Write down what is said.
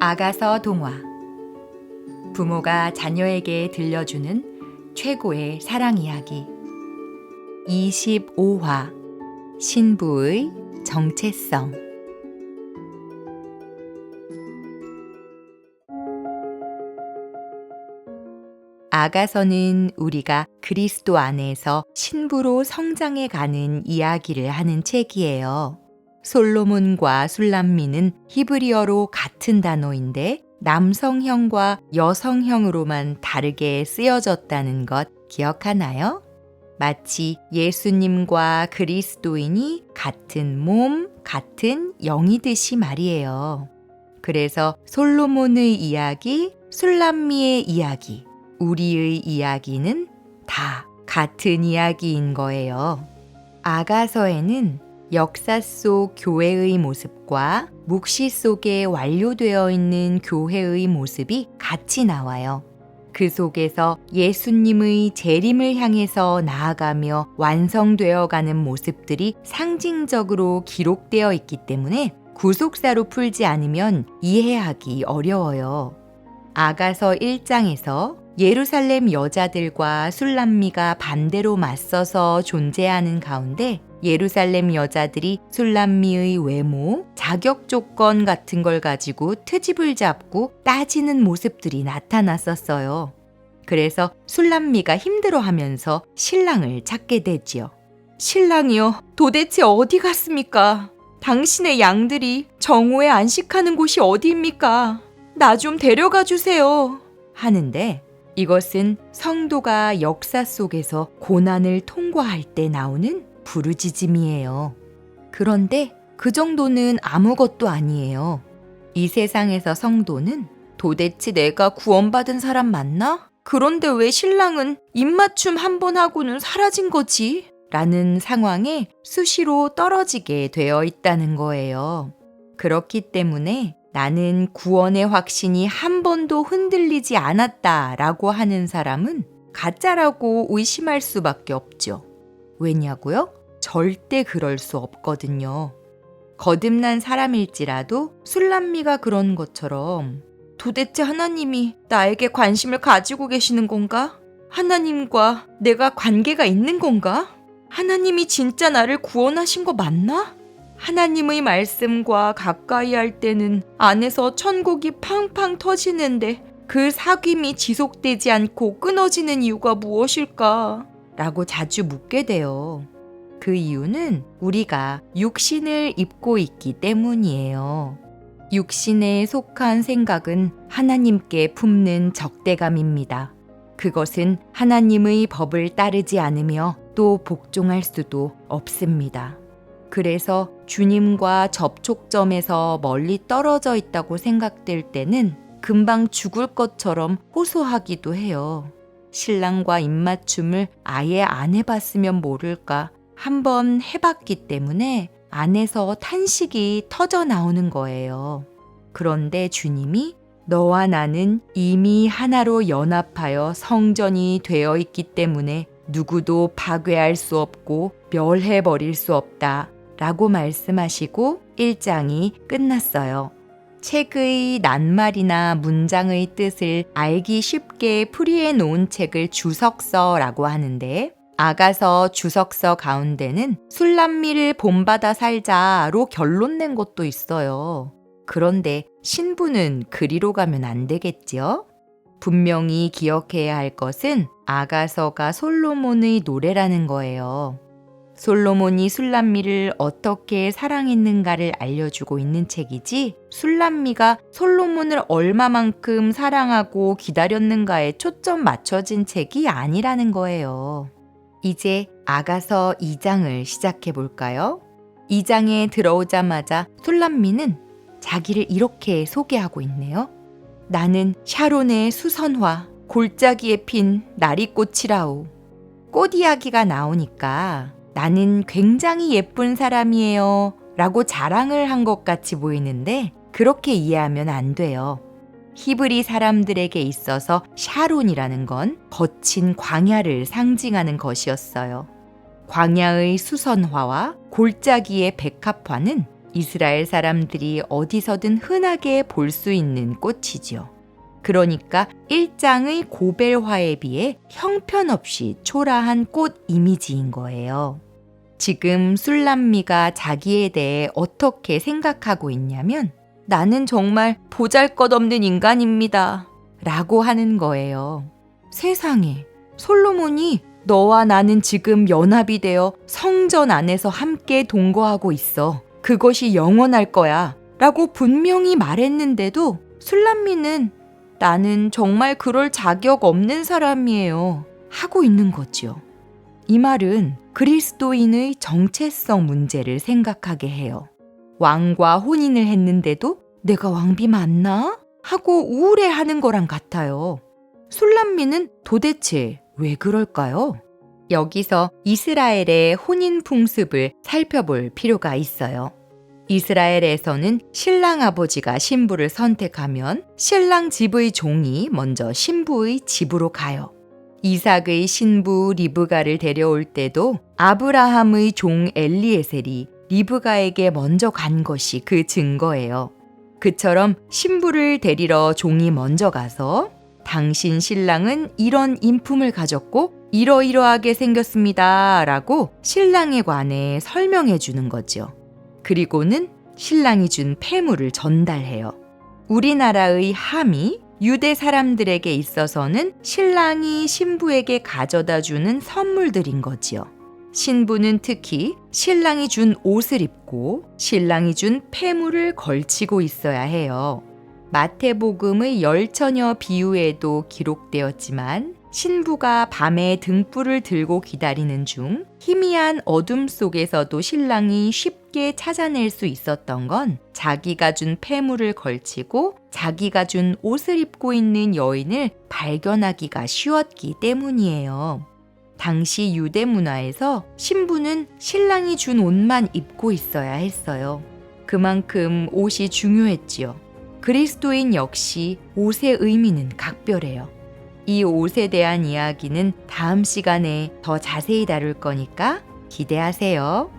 아가서 동화. 부모가 자녀에게 들려주는 최고의 사랑 이야기. 25화. 신부의 정체성. 아가서는 우리가 그리스도 안에서 신부로 성장해 가는 이야기를 하는 책이에요. 솔로몬과 술람미는 히브리어로 같은 단어인데 남성형과 여성형으로만 다르게 쓰여졌다는 것 기억하나요? 마치 예수님과 그리스도인이 같은 몸, 같은 영이듯이 말이에요. 그래서 솔로몬의 이야기, 술람미의 이야기, 우리의 이야기는 다 같은 이야기인 거예요. 아가서에는 역사 속 교회의 모습과 묵시 속에 완료되어 있는 교회의 모습이 같이 나와요. 그 속에서 예수님의 재림을 향해서 나아가며 완성되어가는 모습들이 상징적으로 기록되어 있기 때문에 구속사로 풀지 않으면 이해하기 어려워요. 아가서 1장에서 예루살렘 여자들과 술람미가 반대로 맞서서 존재하는 가운데 예루살렘 여자들이 술람미의 외모, 자격 조건 같은 걸 가지고 트집을 잡고 따지는 모습들이 나타났었어요. 그래서 술람미가 힘들어하면서 신랑을 찾게 되지요. 신랑이요, 도대체 어디 갔습니까? 당신의 양들이 정오에 안식하는 곳이 어디입니까? 나 좀 데려가 주세요. 하는데 이것은 성도가 역사 속에서 고난을 통과할 때 나오는 부르짖음이에요. 그런데 그 정도는 아무것도 아니에요. 이 세상에서 성도는 도대체 내가 구원받은 사람 맞나? 그런데 왜 신랑은 입맞춤 한 번 하고는 사라진 거지? 라는 상황에 수시로 떨어지게 되어 있다는 거예요. 그렇기 때문에 나는 구원의 확신이 한 번도 흔들리지 않았다라고 하는 사람은 가짜라고 의심할 수밖에 없죠. 왜냐고요? 절대 그럴 수 없거든요. 거듭난 사람일지라도 술람미가 그런 것처럼 도대체 하나님이 나에게 관심을 가지고 계시는 건가? 하나님과 내가 관계가 있는 건가? 하나님이 진짜 나를 구원하신 거 맞나? 하나님의 말씀과 가까이 할 때는 안에서 천국이 팡팡 터지는데 그 사귐이 지속되지 않고 끊어지는 이유가 무엇일까? 라고 자주 묻게 돼요. 그 이유는 우리가 육신을 입고 있기 때문이에요. 육신에 속한 생각은 하나님께 품는 적대감입니다. 그것은 하나님의 법을 따르지 않으며 또 복종할 수도 없습니다. 그래서 주님과 접촉점에서 멀리 떨어져 있다고 생각될 때는 금방 죽을 것처럼 호소하기도 해요. 신랑과 입맞춤을 아예 안 해봤으면 모를까 한번 해봤기 때문에 안에서 탄식이 터져 나오는 거예요. 그런데 주님이 너와 나는 이미 하나로 연합하여 성전이 되어 있기 때문에 누구도 파괴할 수 없고 멸해버릴 수 없다 라고 말씀하시고 1장이 끝났어요. 책의 낱말이나 문장의 뜻을 알기 쉽게 풀이해 놓은 책을 주석서라고 하는데 아가서 주석서 가운데는 술람미를 본받아 살자로 결론 낸 것도 있어요. 그런데 신부는 그리로 가면 안 되겠지요? 분명히 기억해야 할 것은 아가서가 솔로몬의 노래라는 거예요. 솔로몬이 술람미를 어떻게 사랑했는가를 알려주고 있는 책이지 술람미가 솔로몬을 얼마만큼 사랑하고 기다렸는가에 초점 맞춰진 책이 아니라는 거예요. 이제 아가서 2장을 시작해 볼까요? 2장에 들어오자마자 술람미는 자기를 이렇게 소개하고 있네요. 나는 샤론의 수선화, 골짜기에 핀 나리꽃이라오. 꽃 이야기가 나오니까 나는 굉장히 예쁜 사람이에요 라고 자랑을 한 것 같이 보이는데 그렇게 이해하면 안 돼요. 히브리 사람들에게 있어서 샤론이라는 건 거친 광야를 상징하는 것이었어요. 광야의 수선화와 골짜기의 백합화는 이스라엘 사람들이 어디서든 흔하게 볼 수 있는 꽃이죠. 그러니까 1장의 고벨화에 비해 형편없이 초라한 꽃 이미지인 거예요. 지금 술람미가 자기에 대해 어떻게 생각하고 있냐면 나는 정말 보잘것없는 인간입니다. 라고 하는 거예요. 세상에, 솔로몬이 너와 나는 지금 연합이 되어 성전 안에서 함께 동거하고 있어. 그것이 영원할 거야. 라고 분명히 말했는데도 술람미는 나는 정말 그럴 자격 없는 사람이에요. 하고 있는 거죠. 이 말은 그리스도인의 정체성 문제를 생각하게 해요. 왕과 혼인을 했는데도 내가 왕비 맞나? 하고 우울해하는 거랑 같아요. 술람미는 도대체 왜 그럴까요? 여기서 이스라엘의 혼인 풍습을 살펴볼 필요가 있어요. 이스라엘에서는 신랑 아버지가 신부를 선택하면 신랑 집의 종이 먼저 신부의 집으로 가요. 이삭의 신부 리브가를 데려올 때도 아브라함의 종 엘리에셀이 리브가에게 먼저 간 것이 그 증거예요. 그처럼 신부를 데리러 종이 먼저 가서 당신 신랑은 이런 인품을 가졌고 이러이러하게 생겼습니다. 라고 신랑에 관해 설명해 주는 거죠. 그리고는 신랑이 준 폐물을 전달해요. 우리나라의 함이 유대 사람들에게 있어서는 신랑이 신부에게 가져다 주는 선물들인 거지요. 신부는 특히 신랑이 준 옷을 입고 신랑이 준 폐물을 걸치고 있어야 해요. 마태복음의 열처녀 비유에도 기록되었지만 신부가 밤에 등불을 들고 기다리는 중 희미한 어둠 속에서도 신랑이 쉽게 찾아낼 수 있었던 건 자기가 준 폐물을 걸치고 자기가 준 옷을 입고 있는 여인을 발견하기가 쉬웠기 때문이에요. 당시 유대 문화에서 신부는 신랑이 준 옷만 입고 있어야 했어요. 그만큼 옷이 중요했지요. 그리스도인 역시 옷의 의미는 각별해요. 이 옷에 대한 이야기는 다음 시간에 더 자세히 다룰 거니까 기대하세요.